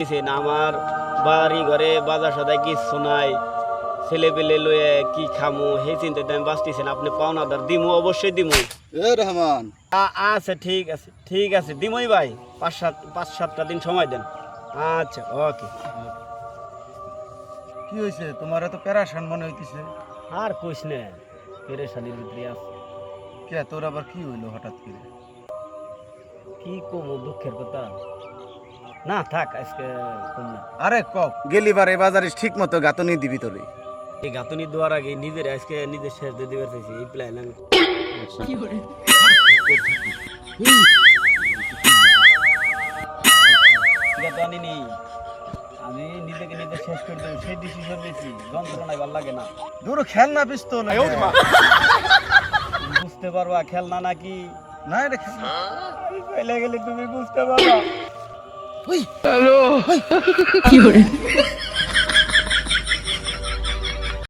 আমার বাড়ি ঘরে বাজার সদাই কিছু নাই, ছেলে পেলে লয়ে কি খামু সেই চিন্তাতে আমি বাঁচতেছি না। আপনি পাওনাদার দিমু, অবশ্যই দিমু। রহমান আচ্ছা ঠিক আছে দিমই ভাই, 5-7টা দিন সময় দেন। আচ্ছা ওকে। কি হয়েছে তোমার? এত প্যারাশান মনে হইতেছে। আর কইস না, পেরেশানির ভিতরে আছে। কে তোর আবার কি হইলো হঠাৎ করে? কি কমু, দুঃখের কথা। না থাক, আজকে কম না। আরে কক গেলি বারে বাজারে ঠিক মতো গাতনি দিবি তোরে। এই গাঁথনি দেওয়ার আগে আজকে নিজের শেষ দিয়ে দিবার চাইছি, এই প্ল্যান আমি আনিনি। আমি নিজেকে নিজে শেষ করে দেবো সেই ডিসিশন নিয়েছি। যন্ত্রণায় ভালো লাগে না। দূর খেলনা পিস্তল বুঝতে পারবা খেলনা নাকি না, এটা পেলে গেলে তুমি বুঝতে পারবা। হ্যালো কি